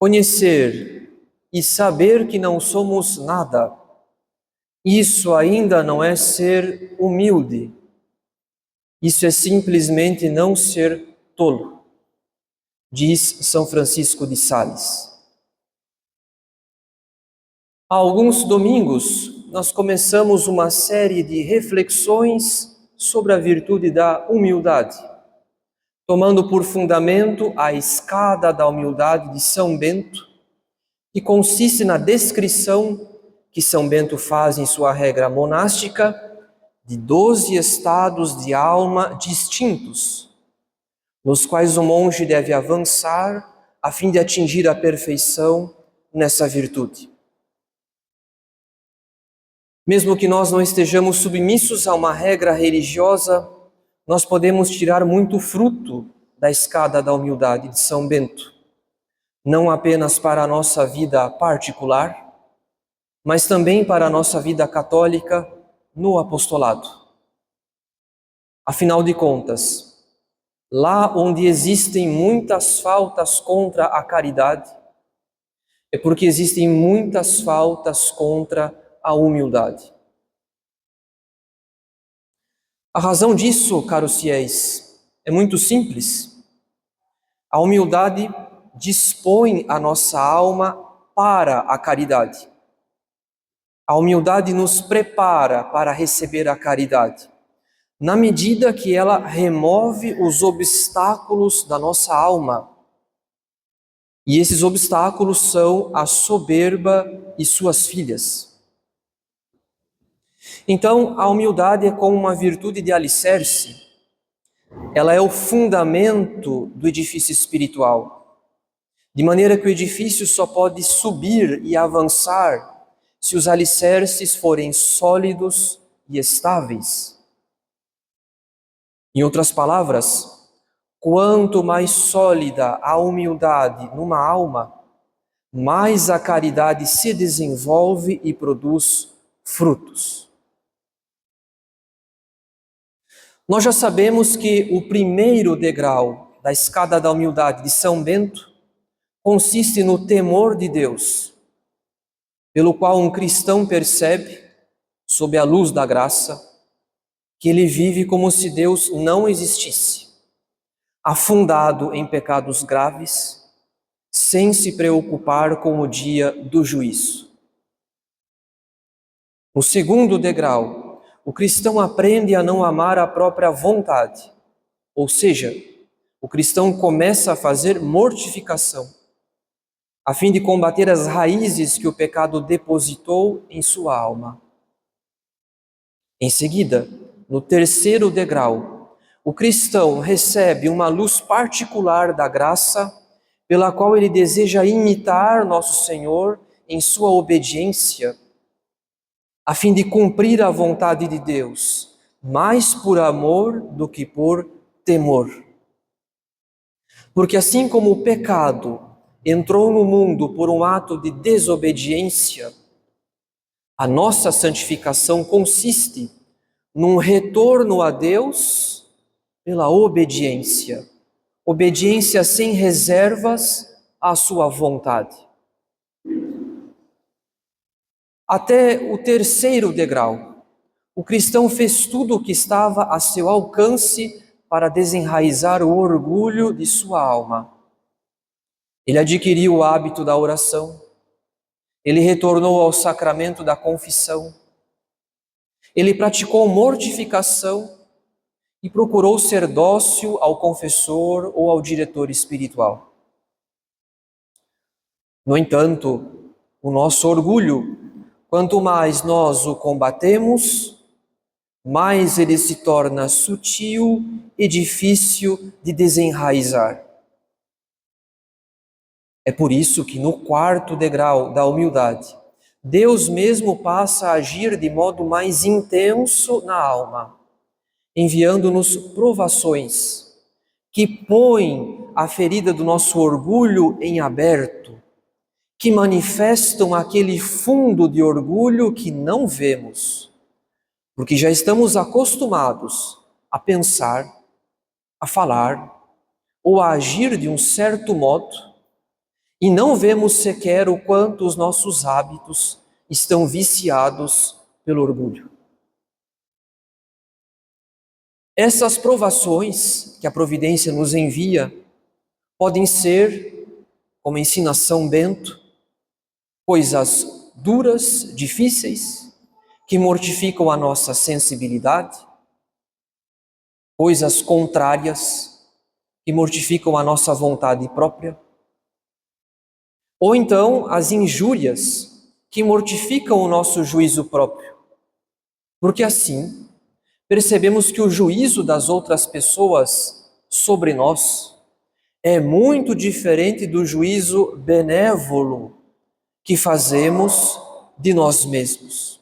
Conhecer e saber que não somos nada, isso ainda não é ser humilde. Isso é simplesmente não ser tolo, diz São Francisco de Sales. Há alguns domingos, nós começamos uma série de reflexões sobre a virtude da humildade, tomando por fundamento a escada da humildade de São Bento, que consiste na descrição que São Bento faz em sua regra monástica de 12 estados de alma distintos, nos quais o monge deve avançar a fim de atingir a perfeição nessa virtude. Mesmo que nós não estejamos submissos a uma regra religiosa, nós podemos tirar muito fruto da escada da humildade de São Bento, não apenas para a nossa vida particular, mas também para a nossa vida católica no apostolado. Afinal de contas, lá onde existem muitas faltas contra a caridade, é porque existem muitas faltas contra a humildade. A razão disso, caros fiéis, é muito simples. A humildade dispõe a nossa alma para a caridade. A humildade nos prepara para receber a caridade, na medida que ela remove os obstáculos da nossa alma. E esses obstáculos são a soberba e suas filhas. Então, a humildade é como uma virtude de alicerce. Ela é o fundamento do edifício espiritual, de maneira que o edifício só pode subir e avançar se os alicerces forem sólidos e estáveis. Em outras palavras, quanto mais sólida a humildade numa alma, mais a caridade se desenvolve e produz frutos. Nós já sabemos que o primeiro degrau da escada da humildade de São Bento consiste no temor de Deus, pelo qual um cristão percebe, sob a luz da graça, que ele vive como se Deus não existisse, afundado em pecados graves, sem se preocupar com o dia do juízo. No segundo degrau, o cristão aprende a não amar a própria vontade, ou seja, o cristão começa a fazer mortificação, a fim de combater as raízes que o pecado depositou em sua alma. Em seguida, no terceiro degrau, o cristão recebe uma luz particular da graça, pela qual ele deseja imitar nosso Senhor em sua obediência, a fim de cumprir a vontade de Deus, mais por amor do que por temor. Porque assim como o pecado entrou no mundo por um ato de desobediência, a nossa santificação consiste num retorno a Deus pela obediência. Obediência sem reservas à sua vontade. Até o terceiro degrau, o cristão fez tudo o que estava a seu alcance para desenraizar o orgulho de sua alma. Ele adquiriu o hábito da oração, ele retornou ao sacramento da confissão, ele praticou mortificação e procurou ser dócil ao confessor ou ao diretor espiritual. No entanto, o nosso orgulho, quanto mais nós o combatemos, mais ele se torna sutil e difícil de desenraizar. É por isso que no quarto degrau da humildade, Deus mesmo passa a agir de modo mais intenso na alma, enviando-nos provações que põem a ferida do nosso orgulho em aberto, que manifestam aquele fundo de orgulho que não vemos, porque já estamos acostumados a pensar, a falar ou a agir de um certo modo, e não vemos sequer o quanto os nossos hábitos estão viciados pelo orgulho. Essas provações que a providência nos envia podem ser, como ensina São Bento, coisas duras, difíceis, que mortificam a nossa sensibilidade, coisas contrárias, que mortificam a nossa vontade própria, ou então as injúrias, que mortificam o nosso juízo próprio, porque assim percebemos que o juízo das outras pessoas sobre nós é muito diferente do juízo benévolo que fazemos de nós mesmos.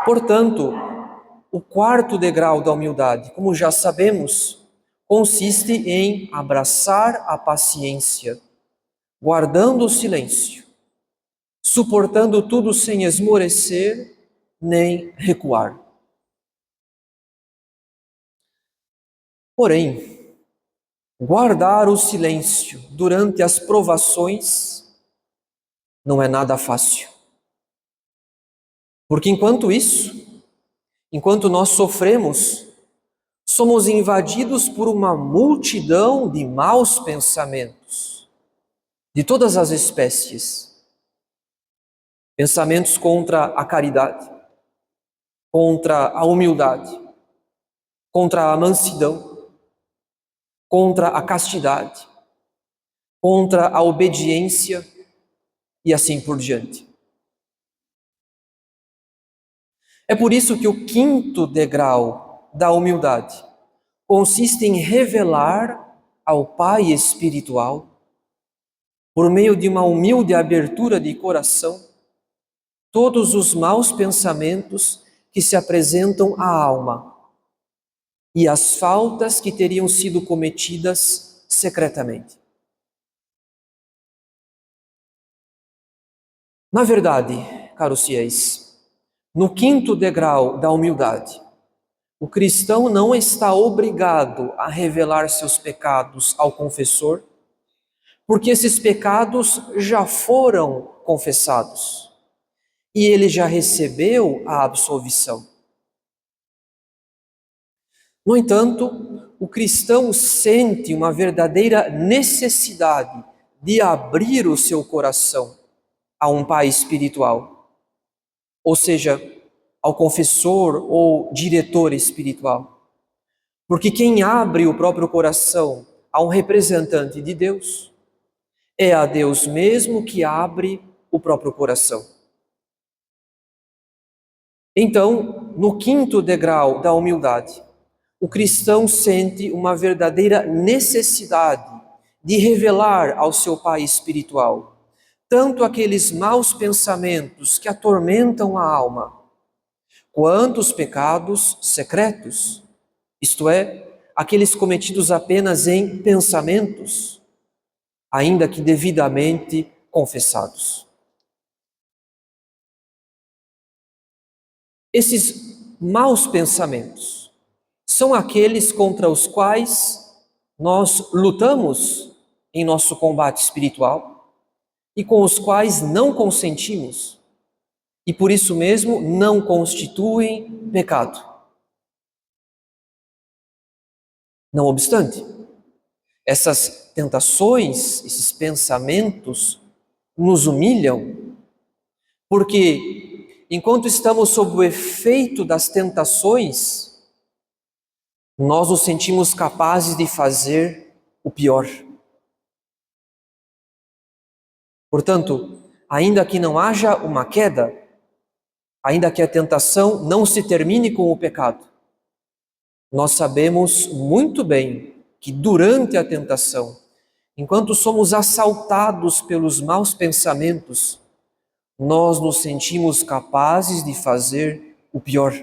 Portanto, o quarto degrau da humildade, como já sabemos, consiste em abraçar a paciência, guardando o silêncio, suportando tudo sem esmorecer nem recuar. Porém, guardar o silêncio durante as provações não é nada fácil. Porque enquanto nós sofremos, somos invadidos por uma multidão de maus pensamentos, de todas as espécies. Pensamentos contra a caridade, contra a humildade, contra a mansidão, contra a castidade, contra a obediência e assim por diante. É por isso que o quinto degrau da humildade consiste em revelar ao Pai espiritual, por meio de uma humilde abertura de coração, todos os maus pensamentos que se apresentam à alma e as faltas que teriam sido cometidas secretamente. Na verdade, caros fiéis, no quinto degrau da humildade, o cristão não está obrigado a revelar seus pecados ao confessor, porque esses pecados já foram confessados e ele já recebeu a absolvição. No entanto, o cristão sente uma verdadeira necessidade de abrir o seu coração a um pai espiritual, ou seja, ao confessor ou diretor espiritual. Porque quem abre o próprio coração a um representante de Deus, é a Deus mesmo que abre o próprio coração. Então, no quinto degrau da humildade, o cristão sente uma verdadeira necessidade de revelar ao seu pai espiritual tanto aqueles maus pensamentos que atormentam a alma, quanto os pecados secretos, isto é, aqueles cometidos apenas em pensamentos, ainda que devidamente confessados. Esses maus pensamentos são aqueles contra os quais nós lutamos em nosso combate espiritual e com os quais não consentimos, e por isso mesmo não constituem pecado. Não obstante, essas tentações, esses pensamentos nos humilham, porque enquanto estamos sob o efeito das tentações, nós nos sentimos capazes de fazer o pior. Portanto, ainda que não haja uma queda, ainda que a tentação não se termine com o pecado, nós sabemos muito bem que durante a tentação, enquanto somos assaltados pelos maus pensamentos, nós nos sentimos capazes de fazer o pior.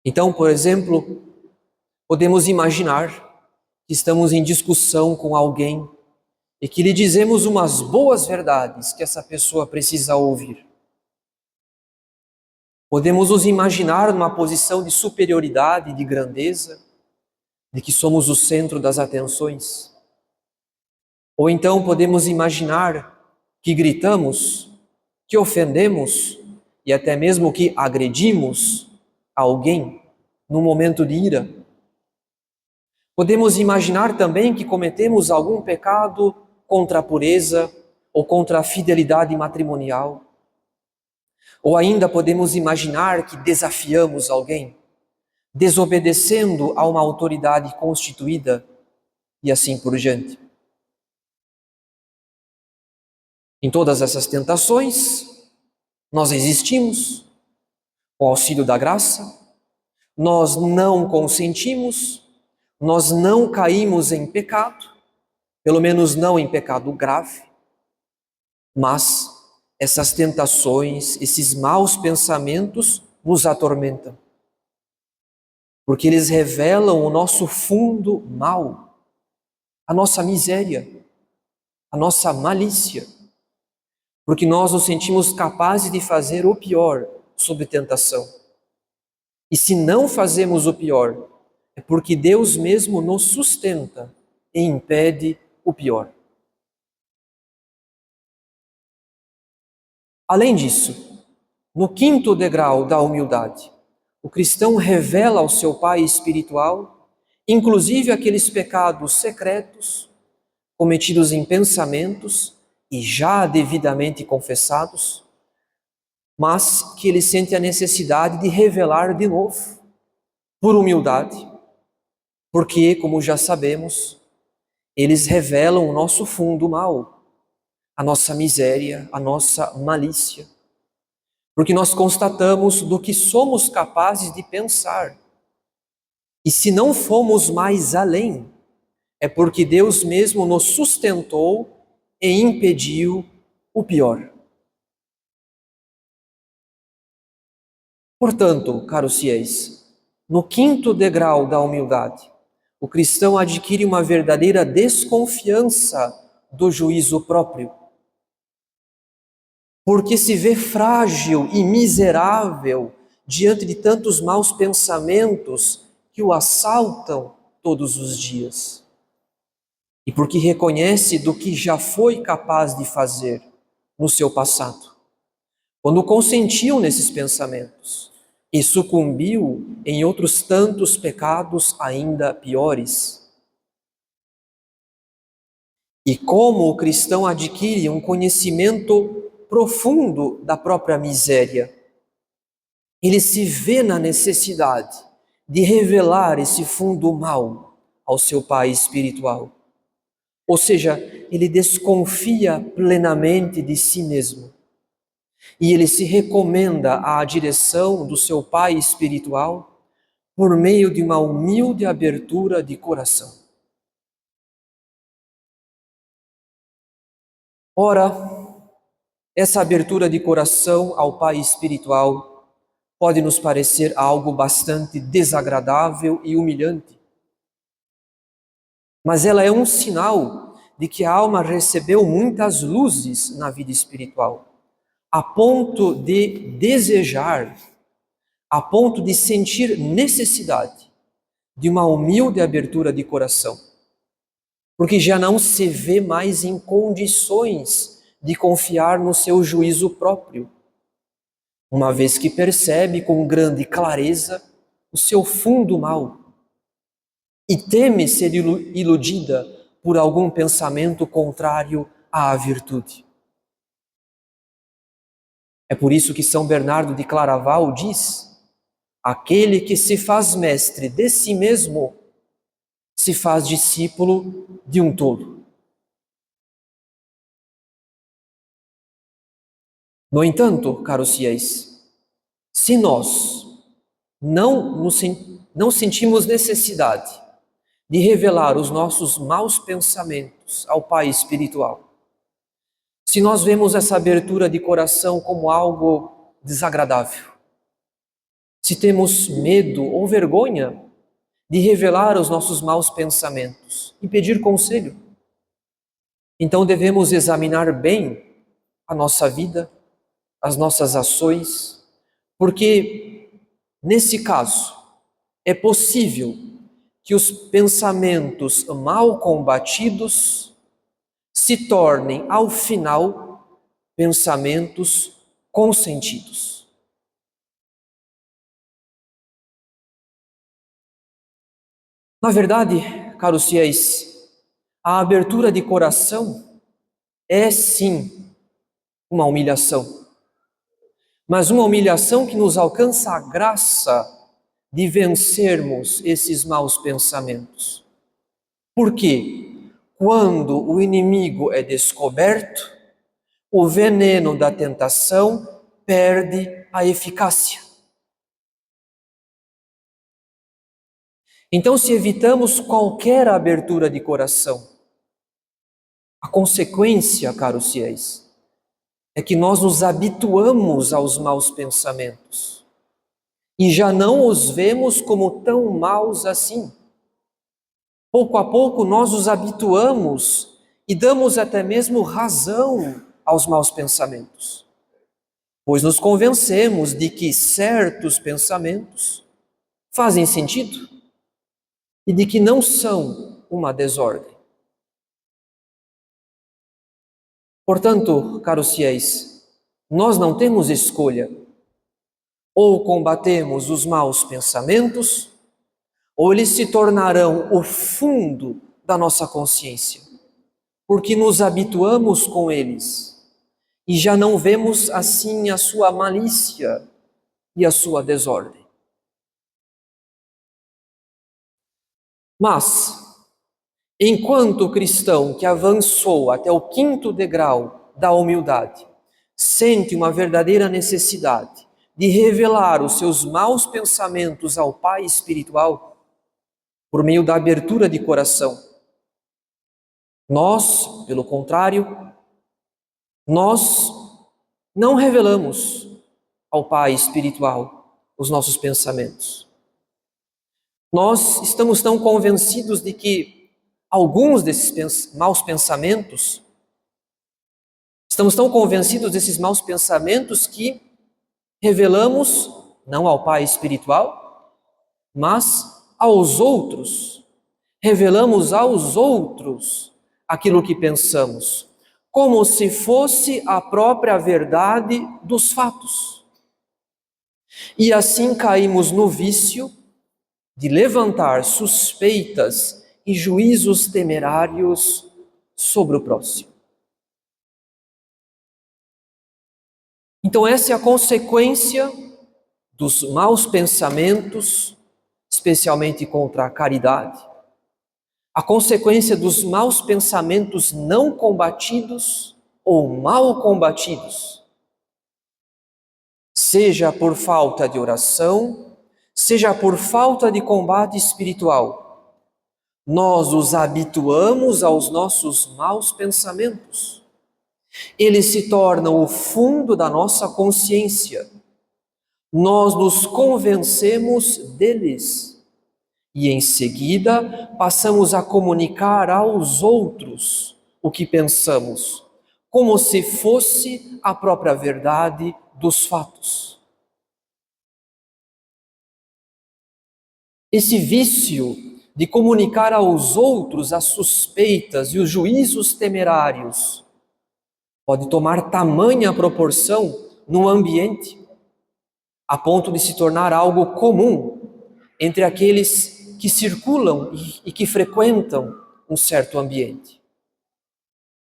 Então, por exemplo, podemos imaginar que estamos em discussão com alguém e que lhe dizemos umas boas verdades que essa pessoa precisa ouvir. Podemos nos imaginar numa posição de superioridade, de grandeza, de que somos o centro das atenções. Ou então podemos imaginar que gritamos, que ofendemos e até mesmo que agredimos alguém num momento de ira. Podemos imaginar também que cometemos algum pecado contra a pureza ou contra a fidelidade matrimonial. Ou ainda podemos imaginar que desafiamos alguém, desobedecendo a uma autoridade constituída e assim por diante. Em todas essas tentações, nós existimos, com o auxílio da graça, nós não consentimos, nós não caímos em pecado, pelo menos não em pecado grave, mas essas tentações, esses maus pensamentos nos atormentam, porque eles revelam o nosso fundo mal, a nossa miséria, a nossa malícia, porque nós nos sentimos capazes de fazer o pior sob tentação. E se não fazemos o pior, é porque Deus mesmo nos sustenta e impede o pior. Além disso, no quinto degrau da humildade, o cristão revela ao seu pai espiritual, inclusive aqueles pecados secretos, cometidos em pensamentos e já devidamente confessados, mas que ele sente a necessidade de revelar de novo, por humildade, porque, como já sabemos, eles revelam o nosso fundo mal, a nossa miséria, a nossa malícia. Porque nós constatamos do que somos capazes de pensar. E se não fomos mais além, é porque Deus mesmo nos sustentou e impediu o pior. Portanto, caros fiéis, no quinto degrau da humildade, o cristão adquire uma verdadeira desconfiança do juízo próprio, porque se vê frágil e miserável diante de tantos maus pensamentos que o assaltam todos os dias. E porque reconhece do que já foi capaz de fazer no seu passado, quando consentiu nesses pensamentos e sucumbiu em outros tantos pecados ainda piores. E como o cristão adquire um conhecimento profundo da própria miséria, ele se vê na necessidade de revelar esse fundo mal ao seu pai espiritual. Ou seja, ele desconfia plenamente de si mesmo. E ele se recomenda à direção do seu pai espiritual por meio de uma humilde abertura de coração. Ora, essa abertura de coração ao pai espiritual pode nos parecer algo bastante desagradável e humilhante. Mas ela é um sinal de que a alma recebeu muitas luzes na vida espiritual, a ponto de desejar, a ponto de sentir necessidade de uma humilde abertura de coração, porque já não se vê mais em condições de confiar no seu juízo próprio, uma vez que percebe com grande clareza o seu fundo mal e teme ser iludida por algum pensamento contrário à virtude. É por isso que São Bernardo de Claraval diz: aquele que se faz mestre de si mesmo se faz discípulo de um tolo. No entanto, caros fiéis, se nós não sentimos necessidade de revelar os nossos maus pensamentos ao Pai espiritual, se nós vemos essa abertura de coração como algo desagradável, se temos medo ou vergonha de revelar os nossos maus pensamentos e pedir conselho, então devemos examinar bem a nossa vida, as nossas ações, porque, nesse caso, é possível que os pensamentos mal combatidos se tornem, ao final, pensamentos consentidos. Na verdade, caros fiéis, a abertura de coração é sim uma humilhação, mas uma humilhação que nos alcança a graça de vencermos esses maus pensamentos. Por quê? Quando o inimigo é descoberto, o veneno da tentação perde a eficácia. Então, se evitamos qualquer abertura de coração, a consequência, caros fiéis, é que nós nos habituamos aos maus pensamentos e já não os vemos como tão maus assim. Pouco a pouco nós nos habituamos e damos até mesmo razão aos maus pensamentos, pois nos convencemos de que certos pensamentos fazem sentido e de que não são uma desordem. Portanto, caros fiéis, nós não temos escolha. Ou combatemos os maus pensamentos, ou eles se tornarão o fundo da nossa consciência, porque nos habituamos com eles e já não vemos assim a sua malícia e a sua desordem. Mas, enquanto o cristão que avançou até o 5º degrau da humildade sente uma verdadeira necessidade de revelar os seus maus pensamentos ao Pai espiritual por meio da abertura de coração, nós, pelo contrário, nós não revelamos ao Pai espiritual os nossos pensamentos. Nós estamos tão convencidos de que alguns desses maus pensamentos, estamos tão convencidos desses maus pensamentos que revelamos não ao Pai espiritual, mas aos outros. Revelamos aos outros aquilo que pensamos, como se fosse a própria verdade dos fatos. E assim caímos no vício de levantar suspeitas e juízos temerários sobre o próximo. Então essa é a consequência dos maus pensamentos, especialmente contra a caridade, a consequência dos maus pensamentos não combatidos ou mal combatidos, seja por falta de oração, seja por falta de combate espiritual. Nós os habituamos aos nossos maus pensamentos. Eles se tornam o fundo da nossa consciência. Nós nos convencemos deles e em seguida passamos a comunicar aos outros o que pensamos, como se fosse a própria verdade dos fatos. Esse vício de comunicar aos outros as suspeitas e os juízos temerários pode tomar tamanha proporção no ambiente, a ponto de se tornar algo comum entre aqueles que circulam e que frequentam um certo ambiente.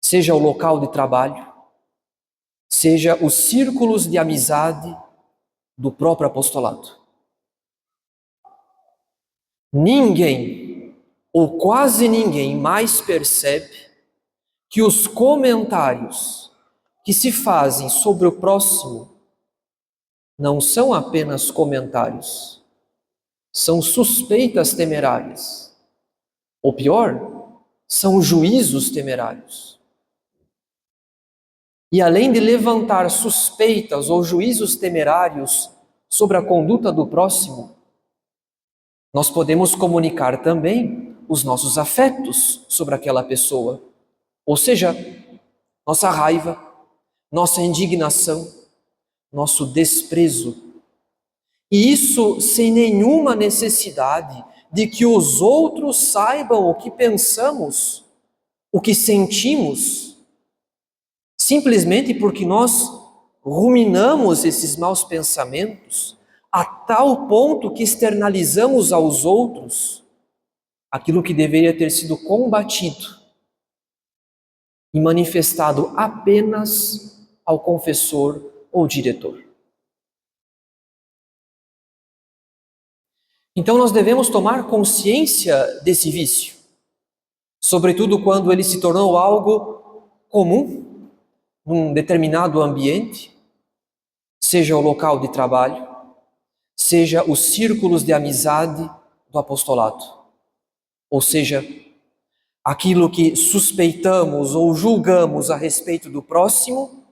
Seja o local de trabalho, seja os círculos de amizade do próprio apostolado. Ninguém, ou quase ninguém, mais percebe que os comentários que se fazem sobre o próximo não são apenas comentários, são suspeitas temerárias. Ou pior, são juízos temerários. E além de levantar suspeitas ou juízos temerários sobre a conduta do próximo, nós podemos comunicar também os nossos afetos sobre aquela pessoa. Ou seja, nossa raiva, nossa indignação, nosso desprezo. E isso sem nenhuma necessidade de que os outros saibam o que pensamos, o que sentimos, simplesmente porque nós ruminamos esses maus pensamentos a tal ponto que externalizamos aos outros aquilo que deveria ter sido combatido e manifestado apenas ao confessor ou diretor. Então nós devemos tomar consciência desse vício, sobretudo quando ele se tornou algo comum num determinado ambiente, seja o local de trabalho, seja os círculos de amizade do apostolado, ou seja, aquilo que suspeitamos ou julgamos a respeito do próximo,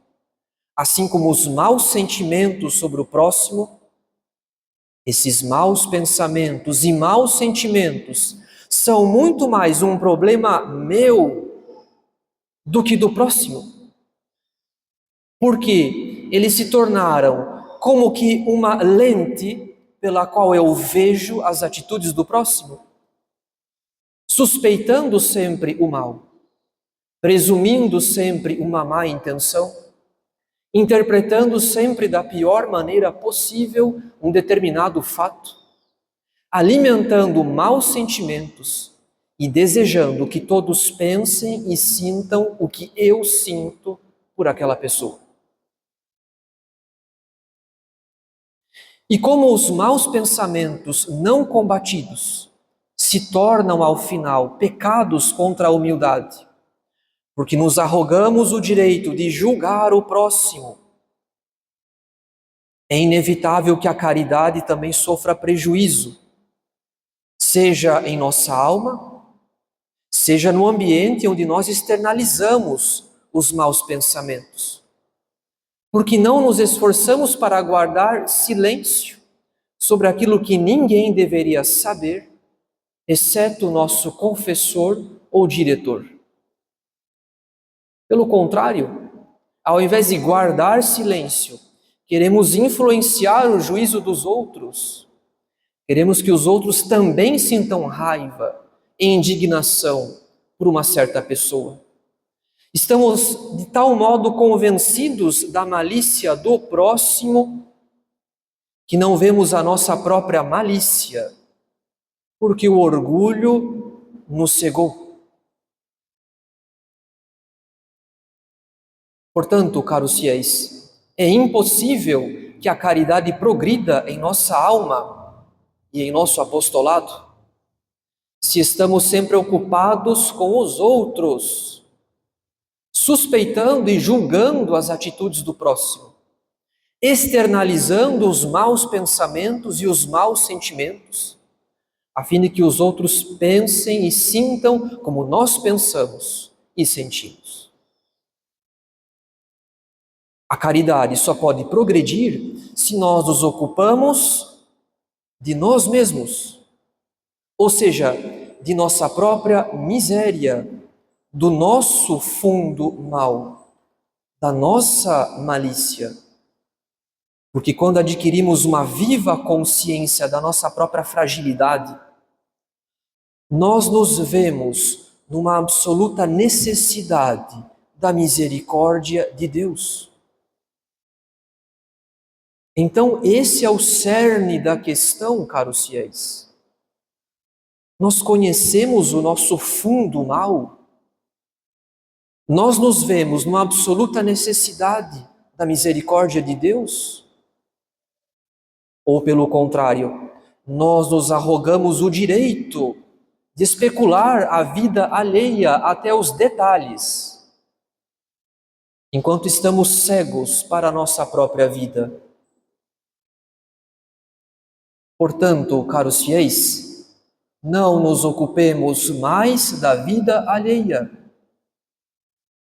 assim como os maus sentimentos sobre o próximo, esses maus pensamentos e maus sentimentos são muito mais um problema meu do que do próximo, porque eles se tornaram como que uma lente pela qual eu vejo as atitudes do próximo, suspeitando sempre o mal, presumindo sempre uma má intenção, interpretando sempre da pior maneira possível um determinado fato, alimentando maus sentimentos e desejando que todos pensem e sintam o que eu sinto por aquela pessoa. E como os maus pensamentos não combatidos se tornam ao final pecados contra a humildade, porque nos arrogamos o direito de julgar o próximo, é inevitável que a caridade também sofra prejuízo, seja em nossa alma, seja no ambiente onde nós externalizamos os maus pensamentos. Porque não nos esforçamos para guardar silêncio sobre aquilo que ninguém deveria saber, exceto o nosso confessor ou diretor. Pelo contrário, ao invés de guardar silêncio, queremos influenciar o juízo dos outros. Queremos que os outros também sintam raiva e indignação por uma certa pessoa. Estamos de tal modo convencidos da malícia do próximo que não vemos a nossa própria malícia, porque o orgulho nos cegou. Portanto, caros fiéis, é impossível que a caridade progrida em nossa alma e em nosso apostolado se estamos sempre ocupados com os outros, suspeitando e julgando as atitudes do próximo, externalizando os maus pensamentos e os maus sentimentos, a fim de que os outros pensem e sintam como nós pensamos e sentimos. A caridade só pode progredir se nós nos ocupamos de nós mesmos, ou seja, de nossa própria miséria, do nosso fundo mal, da nossa malícia. Porque quando adquirimos uma viva consciência da nossa própria fragilidade, nós nos vemos numa absoluta necessidade da misericórdia de Deus. Então, esse é o cerne da questão, caros fiéis. Nós conhecemos o nosso fundo mal. Nós nos vemos numa absoluta necessidade da misericórdia de Deus. Ou, pelo contrário, nós nos arrogamos o direito de especular a vida alheia até os detalhes, enquanto estamos cegos para a nossa própria vida. Portanto, caros fiéis, não nos ocupemos mais da vida alheia.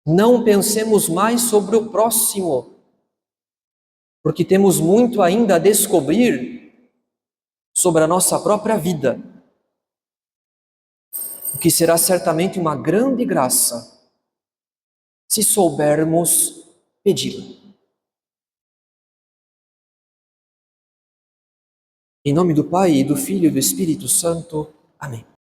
Não pensemos mais sobre o próximo, porque temos muito ainda a descobrir sobre a nossa própria vida, o que será certamente uma grande graça se soubermos pedi-la. Em nome do Pai, e do Filho e do Espírito Santo. Amém.